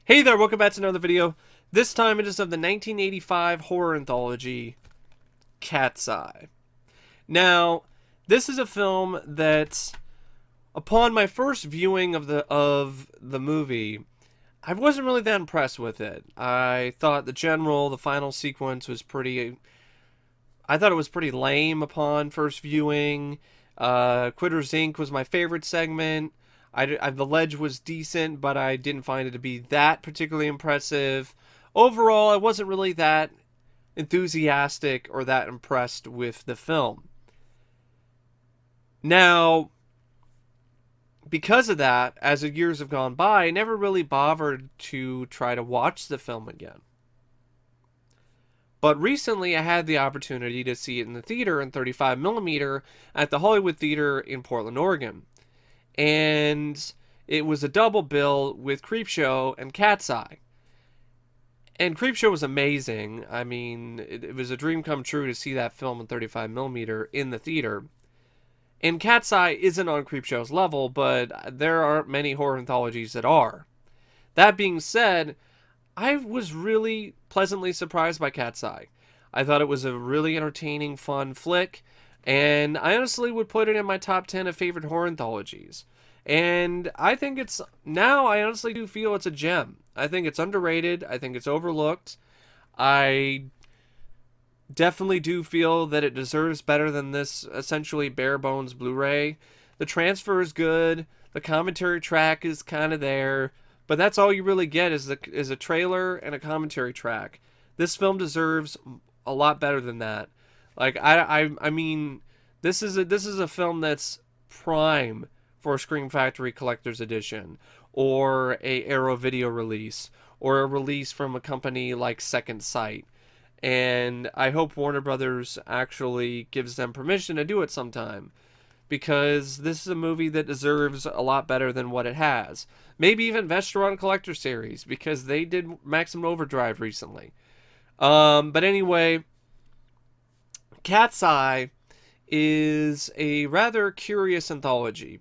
Hey there, welcome back to another video. This time it is of the 1985 horror anthology, Cat's Eye. Now, this is a film that, upon my first viewing of the movie, I wasn't really that impressed with it. I thought the final sequence was I thought it was pretty lame upon first viewing. Quitters Inc. was my favorite segment. The ledge was decent, but I didn't find it to be that particularly impressive. Overall, I wasn't really that enthusiastic or that impressed with the film. Now, because of that, as the years have gone by, I never really bothered to try to watch the film again. But recently, I had the opportunity to see it in the theater in 35mm at the Hollywood Theater in Portland, Oregon. And it was a double bill with Creepshow and Cat's Eye. And Creepshow was amazing. I mean, it was a dream come true to see that film in 35mm in the theater. And Cat's Eye isn't on Creepshow's level, but there aren't many horror anthologies that are. That being said, I was really pleasantly surprised by Cat's Eye. I thought it was a really entertaining, fun flick, and I honestly would put it in my top 10 of favorite horror anthologies. And I honestly do feel it's a gem. I think it's underrated. I think it's overlooked. I definitely do feel that it deserves better than this essentially bare bones Blu-ray. The transfer is good. The commentary track is kind of there. But that's all you really get is a trailer and a commentary track. This film deserves a lot better than that. Like I mean, this is a film that's prime for a Scream Factory Collector's Edition, or a Arrow video release, or a release from a company like Second Sight. And I hope Warner Brothers actually gives them permission to do it sometime, because this is a movie that deserves a lot better than what it has. Maybe even Vestron Collector Series, because they did Maximum Overdrive recently. But anyway, Cat's Eye is a rather curious anthology.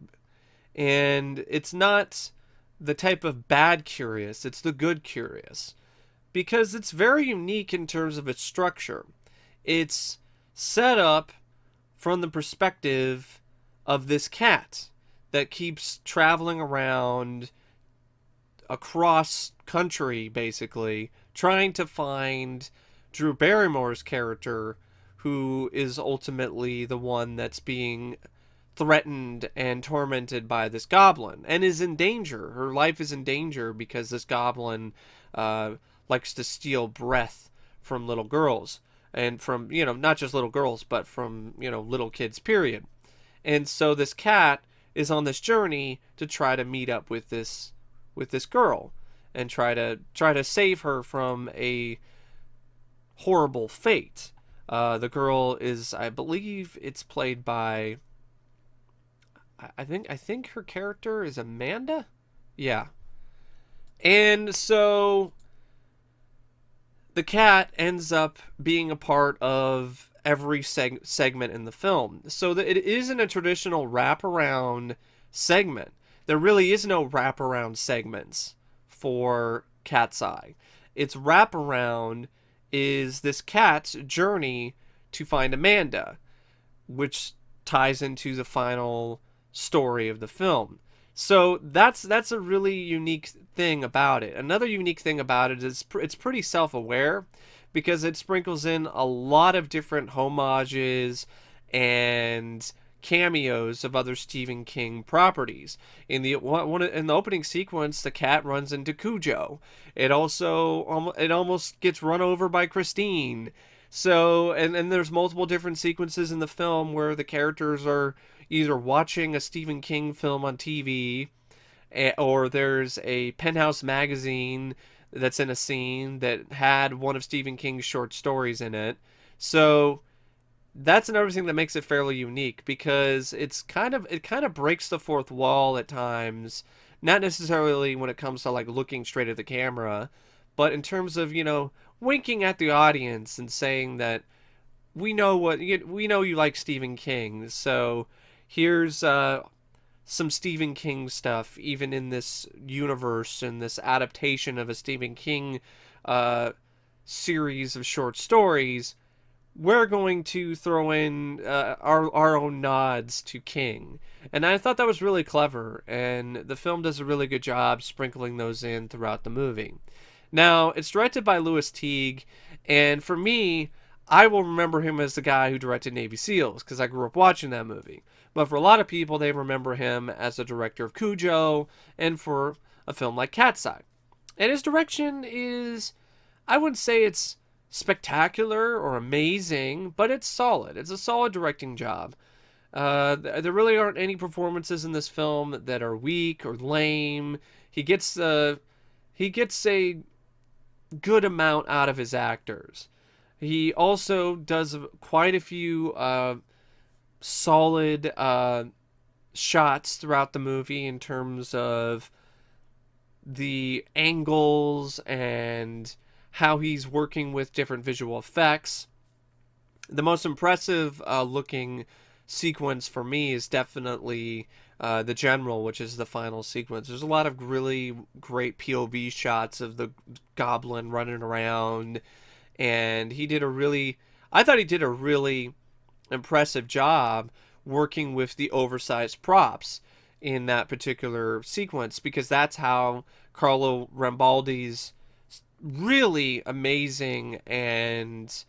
And it's not the type of bad curious, it's the good curious. Because it's very unique in terms of its structure. It's set up from the perspective of this cat that keeps traveling around across country, basically, trying to find Drew Barrymore's character, who is ultimately the one that's being threatened and tormented by this goblin and is in danger. Her life is in danger because this goblin likes to steal breath from little girls, and from, not just little girls, but from, little kids, period. And so this cat is on this journey to try to meet up with this girl and try to save her from a horrible fate. The girl is, I believe it's played by, I think her character is Amanda? Yeah. And so the cat ends up being a part of every segment in the film. So that it isn't a traditional wraparound segment. There really is no wraparound segments for Cat's Eye. Its wraparound is this cat's journey to find Amanda, which ties into the final story of the film. So that's a really unique thing about it. Another unique thing about it is it's pretty self-aware, because it sprinkles in a lot of different homages and cameos of other Stephen King properties. In the opening sequence, the cat runs into Cujo. It almost gets run over by Christine. So, and there's multiple different sequences in the film where the characters are either watching a Stephen King film on TV, or there's a Penthouse magazine that's in a scene that had one of Stephen King's short stories in it. So that's another thing that makes it fairly unique, because it kind of breaks the fourth wall at times, not necessarily when it comes to like looking straight at the camera, but in terms of, winking at the audience and saying that we know you like Stephen King, so here's some Stephen King stuff, even in this universe and this adaptation of a Stephen King uh, series of short stories, we're going to throw in our own nods to King. And I thought that was really clever, and the film does a really good job sprinkling those in throughout the movie. Now, it's directed by Louis Teague, and for me, I will remember him as the guy who directed Navy SEALs, because I grew up watching that movie. But for a lot of people, they remember him as the director of Cujo, and for a film like Cat's Eye. And his direction is, I wouldn't say it's spectacular or amazing, but it's solid. It's a solid directing job. There really aren't any performances in this film that are weak or lame. He gets a good amount out of his actors. He also does quite a few solid shots throughout the movie in terms of the angles and how he's working with different visual effects. The most impressive looking sequence for me is definitely the general, which is the final sequence. There's a lot of really great POV shots of the goblin running around, and I thought he did a really impressive job working with the oversized props in that particular sequence, because that's how Carlo Rambaldi's really amazing and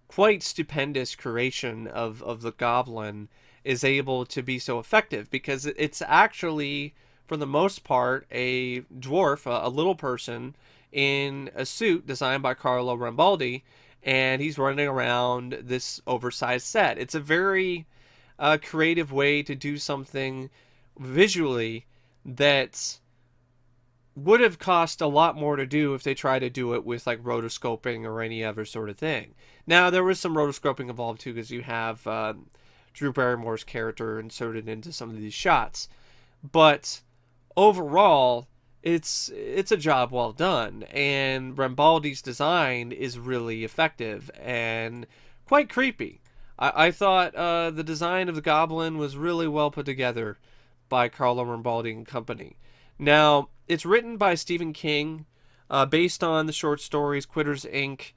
quite stupendous creation of the goblin is able to be so effective, because it's actually, for the most part, a dwarf, a little person in a suit designed by Carlo Rambaldi, and he's running around this oversized set. It's a very creative way to do something visually that would have cost a lot more to do if they tried to do it with like rotoscoping or any other sort of thing. Now, there was some rotoscoping involved too, because you have Drew Barrymore's character inserted into some of these shots. But overall, it's a job well done, and Rambaldi's design is really effective and quite creepy. I thought the design of the goblin was really well put together by Carlo Rambaldi and company. Now, it's written by Stephen King, based on the short stories Quitters Inc.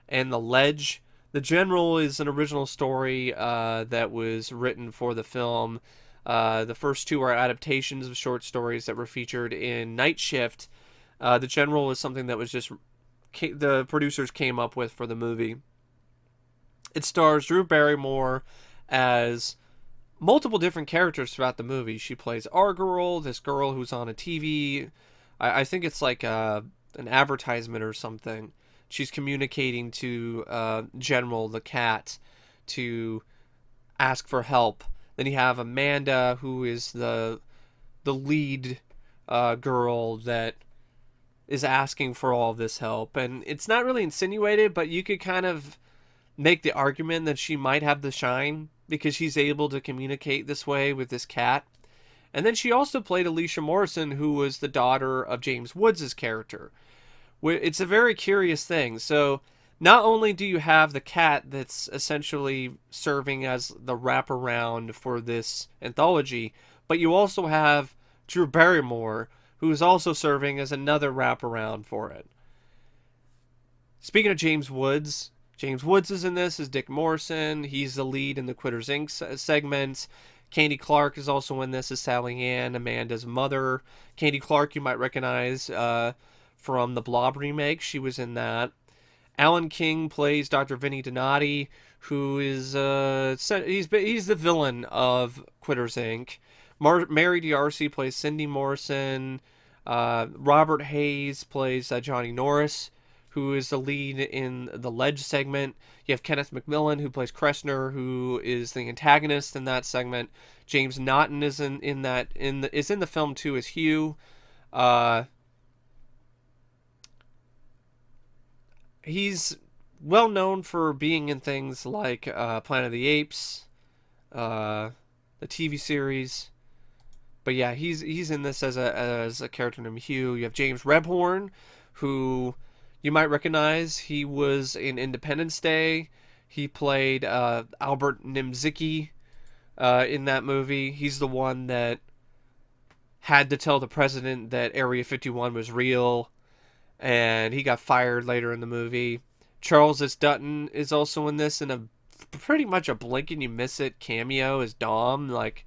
and The Ledge. The General is an original story that was written for the film. The first two are adaptations of short stories that were featured in Night Shift. The General is something that was just the producers came up with for the movie. It stars Drew Barrymore as multiple different characters throughout the movie. She plays our girl, this girl who's on a TV. I think it's like an advertisement or something. She's communicating to General the cat to ask for help. Then you have Amanda, who is the lead girl that is asking for all this help. And it's not really insinuated, but you could kind of make the argument that she might have the shine because she's able to communicate this way with this cat. And then she also played Alicia Morrison, who was the daughter of James Woods' character. It's a very curious thing. So not only do you have the cat that's essentially serving as the wraparound for this anthology, but you also have Drew Barrymore, who is also serving as another wraparound for it. Speaking of James Woods is in this as Dick Morrison. He's the lead in the Quitters Inc. segment. Candy Clark is also in this as Sally Ann, Amanda's mother. Candy Clark you might recognize from the Blob remake. She was in that. Alan King plays Dr. Vinny Donati, who is he's the villain of Quitters Inc. Mary D'Arcy plays Cindy Morrison. Robert Hayes plays Johnny Norris, who is the lead in the Ledge segment. You have Kenneth McMillan, who plays Kressner, who is the antagonist in that segment. James Naughton is in the film too as Hugh. He's well known for being in things like Planet of the Apes, the TV series. But yeah, he's in this as a character named Hugh. You have James Rebhorn, who you might recognize. He was in Independence Day. He played Albert Nimzicki in that movie. He's the one that had to tell the president that Area 51 was real, and he got fired later in the movie. Charles S. Dutton is also in this in a pretty much a blink and you miss it cameo as Dom. Like,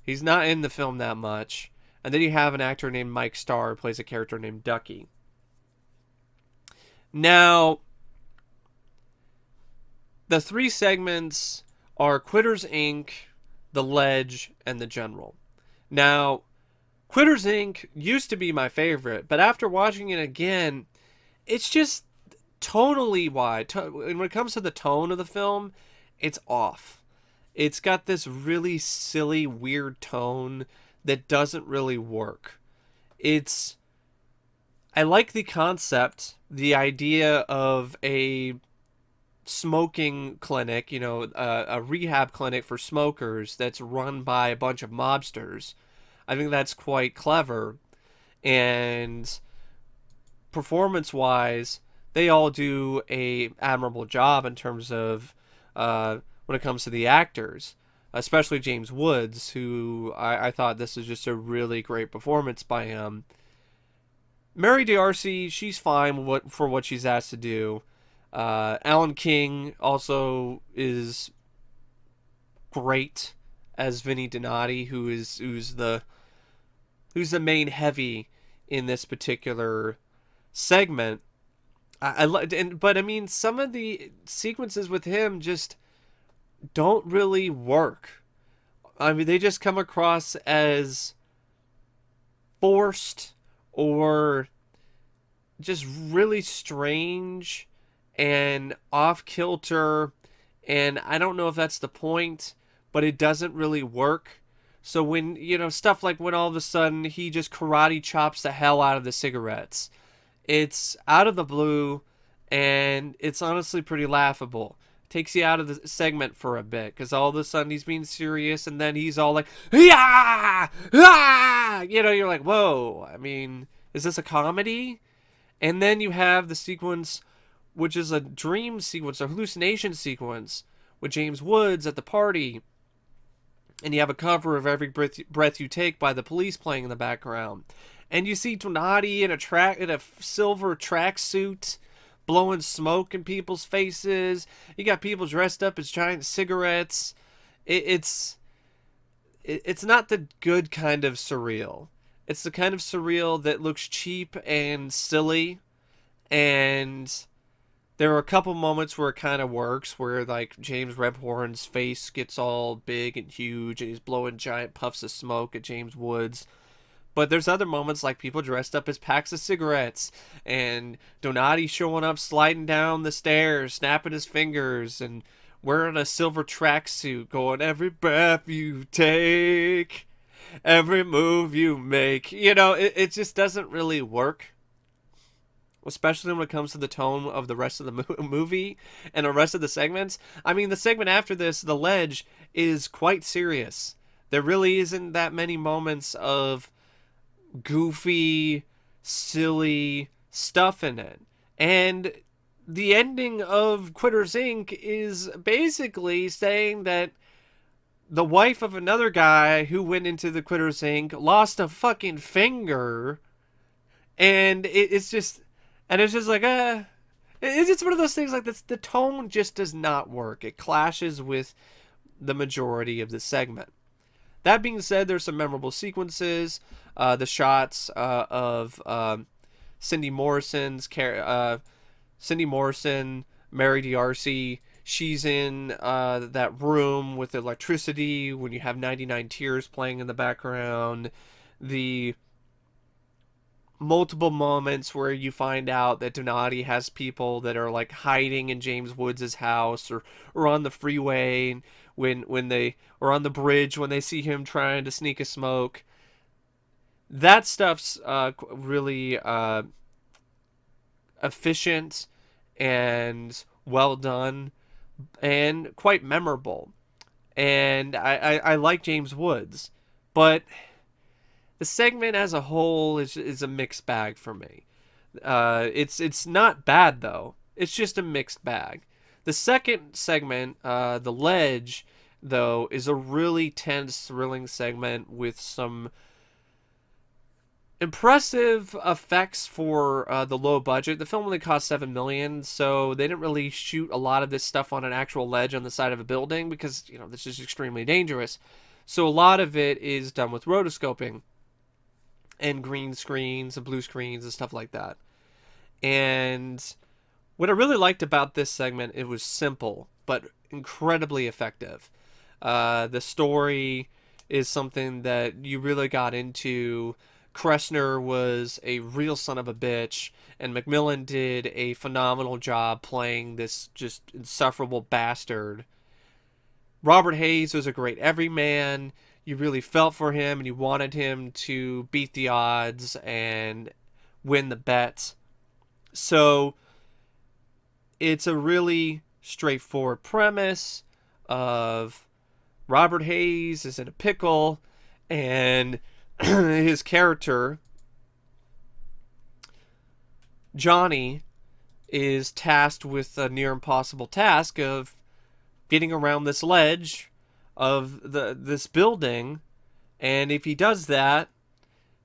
he's not in the film that much. And then you have an actor named Mike Starr who plays a character named Ducky. Now, the three segments are Quitters Inc., The Ledge, and The General. Now, Quitters Inc. used to be my favorite, but after watching it again, it's just tonally wide. When it comes to the tone of the film, it's off. It's got this really silly, weird tone that doesn't really work. I like the concept, the idea of a smoking clinic, a rehab clinic for smokers that's run by a bunch of mobsters. I think that's quite clever. And performance-wise, they all do a admirable job in terms of when it comes to the actors, especially James Woods, who I thought this was just a really great performance by him. Mary D'Arcy, she's fine for what she's asked to do. Alan King also is great as Vinny Donati, who's the main heavy in this particular segment. But I mean, some of the sequences with him just don't really work. I mean, they just come across as forced or just really strange and off kilter, and I don't know if that's the point, but it doesn't really work. So when, stuff like when all of a sudden he just karate chops the hell out of the cigarettes, it's out of the blue, and it's honestly pretty laughable. Takes you out of the segment for a bit, because all of a sudden he's being serious, and then he's all like, yeah, ah! You're like, whoa, I mean, is this a comedy? And then you have the sequence, which is a dream sequence, a hallucination sequence, with James Woods at the party, and you have a cover of Every Breath You Take by The Police playing in the background. And you see Donati in a silver tracksuit, blowing smoke in people's faces. You got people dressed up as giant cigarettes. It's not the good kind of surreal. It's the kind of surreal that looks cheap and silly. And there are a couple moments where it kind of works, where like James Rebhorn's face gets all big and huge, and he's blowing giant puffs of smoke at James Woods. But there's other moments like people dressed up as packs of cigarettes, and Donati showing up sliding down the stairs, snapping his fingers, and wearing a silver tracksuit, going, every breath you take, every move you make. It just doesn't really work, especially when it comes to the tone of the rest of the movie and the rest of the segments. I mean, the segment after this, The Ledge, is quite serious. There really isn't that many moments of goofy, silly stuff in it. And the ending of Quitters Inc. is basically saying that the wife of another guy who went into the Quitters Inc. lost a fucking finger, and it's just like, it's just one of those things like this. The tone just does not work. It clashes with the majority of the segment. That being said, there's some memorable sequences. The shots of Cindy Morrison, Mary D'Arcy. She's in that room with electricity when you have 99 Tears playing in the background. The multiple moments where you find out that Donati has people that are like hiding in James Woods' house or on the freeway when they or on the bridge when they see him trying to sneak a smoke. That stuff's really efficient and well done and quite memorable. And I like James Woods, but the segment as a whole is a mixed bag for me. It's not bad though. It's just a mixed bag. The second segment, The Ledge, though, is a really tense, thrilling segment with some Impressive effects for the low budget. The film only cost $7 million, so they didn't really shoot a lot of this stuff on an actual ledge on the side of a building because this is extremely dangerous. So a lot of it is done with rotoscoping and green screens and blue screens and stuff like that. And what I really liked about this segment, it was simple but incredibly effective. The story is something that you really got into. Kressner was a real son of a bitch, and McMillan did a phenomenal job playing this just insufferable bastard. Robert Hayes was a great everyman. You really felt for him, and you wanted him to beat the odds and win the bet. So it's a really straightforward premise of Robert Hayes is in a pickle, and his character, Johnny, is tasked with a near impossible task of getting around this ledge of this building. And if he does that,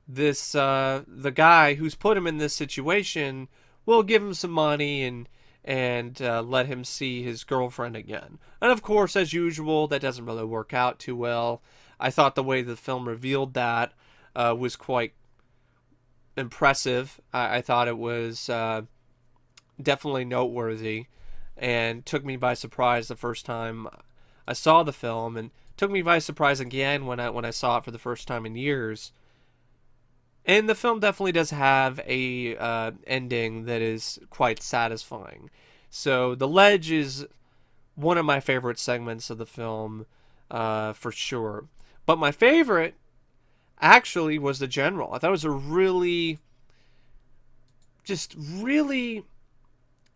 this the guy who's put him in this situation will give him some money and let him see his girlfriend again. And of course, as usual, that doesn't really work out too well. I thought the way the film revealed that was quite impressive. I thought it was definitely noteworthy and took me by surprise the first time I saw the film, and took me by surprise again when I saw it for the first time in years. And the film definitely does have a ending that is quite satisfying. So the ledge is one of my favorite segments of the film, for sure. But my favorite actually was the general. I thought it was a really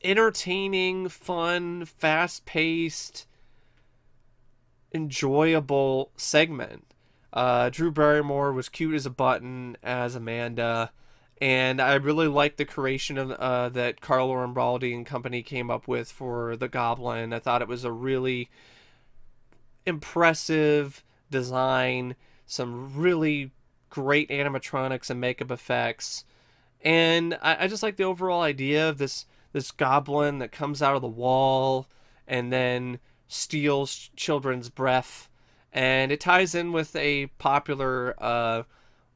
entertaining, fun, fast-paced, enjoyable segment. Drew Barrymore was cute as a button as Amanda, and I really liked the creation of that Carlo Rambaldi and company came up with for the Goblin. I thought it was a really impressive design, some really great animatronics and makeup effects, and I just like the overall idea of this goblin that comes out of the wall and then steals children's breath. And it ties in with a popular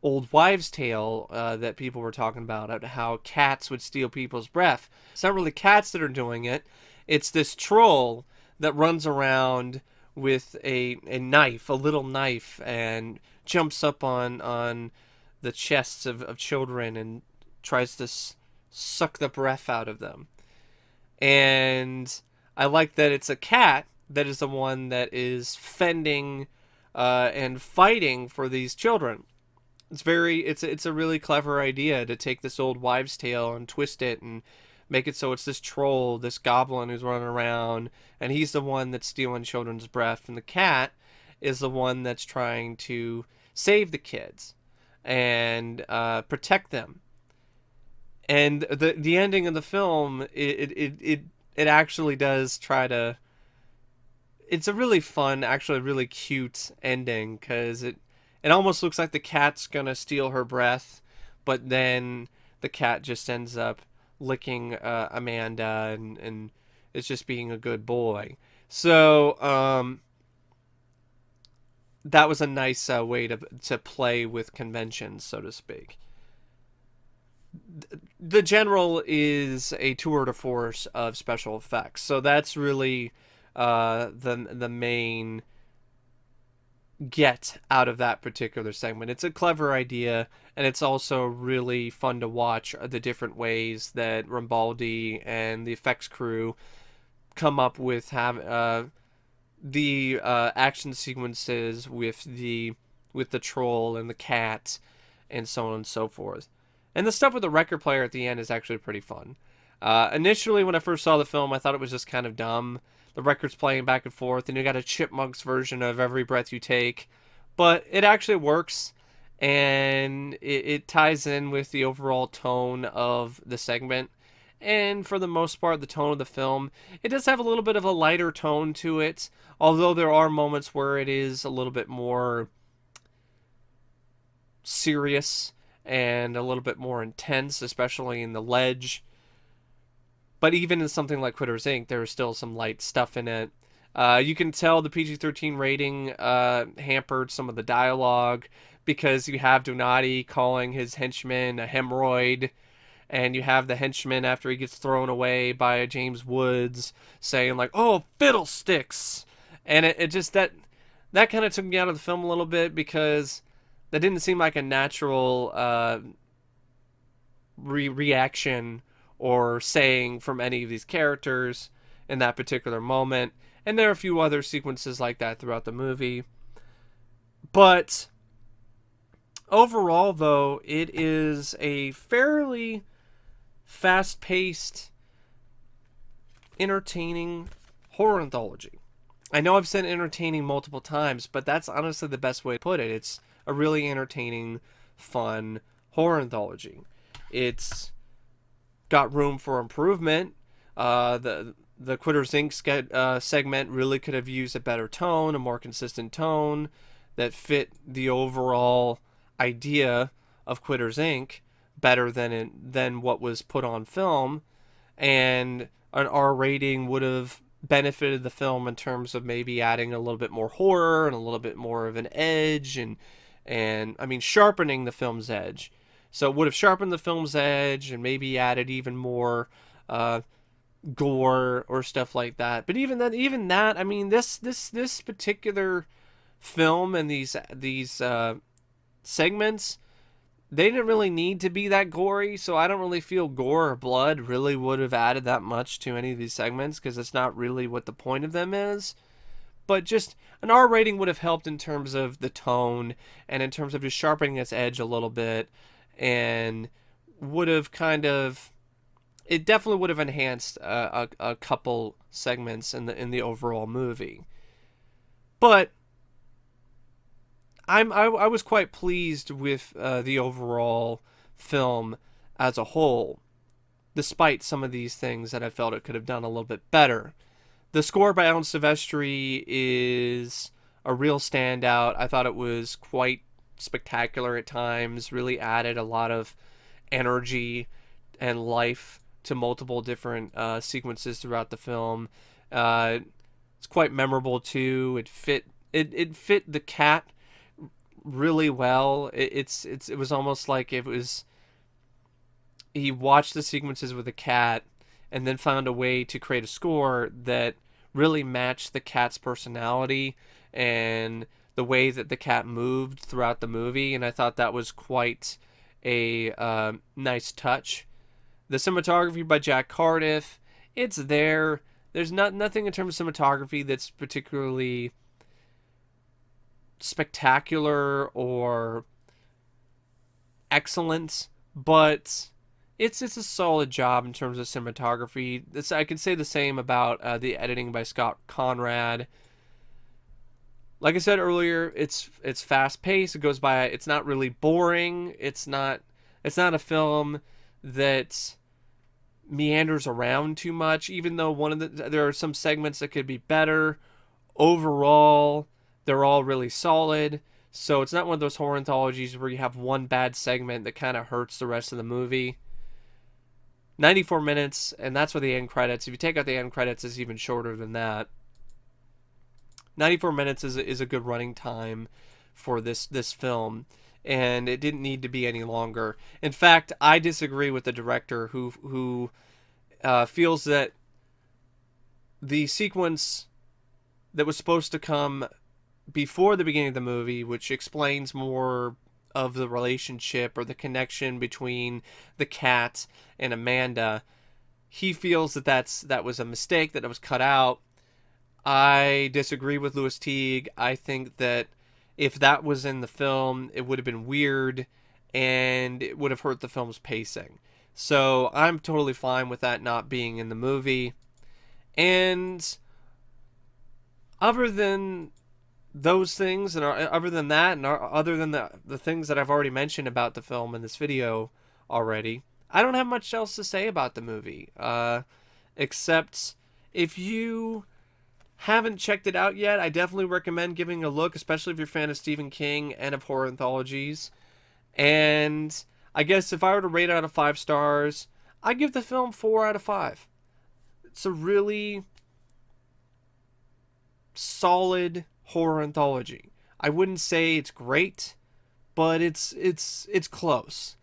old wives' tale that people were talking about how cats would steal people's breath. It's not really cats that are doing it. It's this troll that runs around with a knife, a little knife, and jumps up on the chests of children and tries to suck the breath out of them. And I like that it's a cat that is the one that is fending and fighting for these children. It's a really clever idea to take this old wives' tale and twist it and make it so it's this troll, this goblin who's running around, and he's the one that's stealing children's breath, and the cat is the one that's trying to save the kids and protect them. And the ending of the film, it actually does try to. It's a really fun, actually really cute ending, because it almost looks like the cat's gonna steal her breath, but then the cat just ends up licking Amanda and is just being a good boy. So that was a nice way to play with conventions, so to speak. The general is a tour de force of special effects, so that's really the main get out of that particular segment. It's a clever idea, and it's also really fun to watch the different ways that Rambaldi and the effects crew come up with the action sequences with the troll and the cat and so on and so forth. And the stuff with the record player at the end is actually pretty fun. Initially, when I first saw the film, I thought it was just kind of dumb. The record's playing back and forth, and you got a Chipmunks version of Every Breath You Take. But it actually works, and it ties in with the overall tone of the segment. And for the most part, the tone of the film, it does have a little bit of a lighter tone to it, although there are moments where it is a little bit more serious and a little bit more intense, especially in the ledge. But even in something like Critters Inc., there is still some light stuff in it. You can tell the PG-13 rating hampered some of the dialogue because you have Donati calling his henchman a hemorrhoid, and you have the henchman after he gets thrown away by James Woods saying like, "Oh, fiddlesticks," and it just that kind of took me out of the film a little bit because that didn't seem like a natural reaction or saying from any of these characters in that particular moment. And there are a few other sequences like that throughout the movie. But overall, though, it is a fairly fast paced, entertaining horror anthology. I know I've said entertaining multiple times, but that's honestly the best way to put it. It's a really entertaining, fun horror anthology. It's got room for improvement. The Quitters Inc. Segment really could have used a better tone, a more consistent tone that fit the overall idea of Quitters Inc. better than what was put on film, and an R rating would have benefited the film in terms of maybe adding a little bit more horror and a little bit more of an edge and I mean sharpening the film's edge. So it would have sharpened the film's edge and maybe added even more gore or stuff like that. But even that, I mean, this particular film and these segments, they didn't really need to be that gory. So I don't really feel gore or blood really would have added that much to any of these segments because it's not really what the point of them is. But just an R rating would have helped in terms of the tone and in terms of just sharpening its edge a little bit, and would have kind of, it definitely would have enhanced a couple segments in the overall movie. But I was quite pleased with the overall film as a whole, despite some of these things that I felt it could have done a little bit better. The score by Alan Silvestri is a real standout. I thought it was quite spectacular at times, really added a lot of energy and life to multiple different sequences throughout the film. It's quite memorable too. It fit the cat really well. It was almost like it was he watched the sequences with the cat and then found a way to create a score that really matched the cat's personality and the way that the cat moved throughout the movie, and I thought that was quite a nice touch. The cinematography by Jack Cardiff, it's there. There's nothing in terms of cinematography that's particularly spectacular or excellent, but it's a solid job in terms of cinematography. I can say the same about the editing by Scott Conrad. Like I said earlier, it's fast paced. It goes by. It's not really boring. It's not a film that meanders around too much. Even though there are some segments that could be better. Overall, they're all really solid. So it's not one of those horror anthologies where you have one bad segment that kind of hurts the rest of the movie. 94 minutes, and that's with the end credits. If you take out the end credits, it's even shorter than that. 94 minutes is a good running time for this film, and it didn't need to be any longer. In fact, I disagree with the director who feels that the sequence that was supposed to come before the beginning of the movie, which explains more of the relationship or the connection between the cat and Amanda, he feels that was a mistake, that it was cut out. I disagree with Louis Teague. I think that if that was in the film, it would have been weird and it would have hurt the film's pacing. So I'm totally fine with that not being in the movie. And other than those things, and other than that, and other than the things that I've already mentioned about the film in this video already, I don't have much else to say about the movie. Except if you haven't checked it out yet, I definitely recommend giving a look, especially if you're a fan of Stephen King and of horror anthologies. And I guess if I were to rate it out of 5 stars, I give the film 4 out of 5. It's a really solid horror anthology. I wouldn't say it's great, but it's close.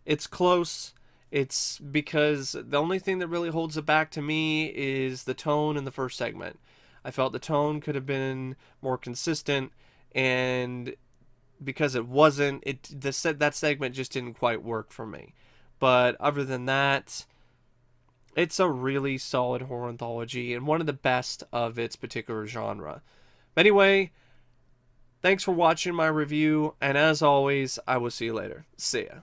It's close. It's because the only thing that really holds it back to me is the tone in the first segment. I felt the tone could have been more consistent, and because it wasn't, that segment just didn't quite work for me. But other than that, it's a really solid horror anthology and one of the best of its particular genre. But anyway, thanks for watching my review, and as always, I will see you later. See ya.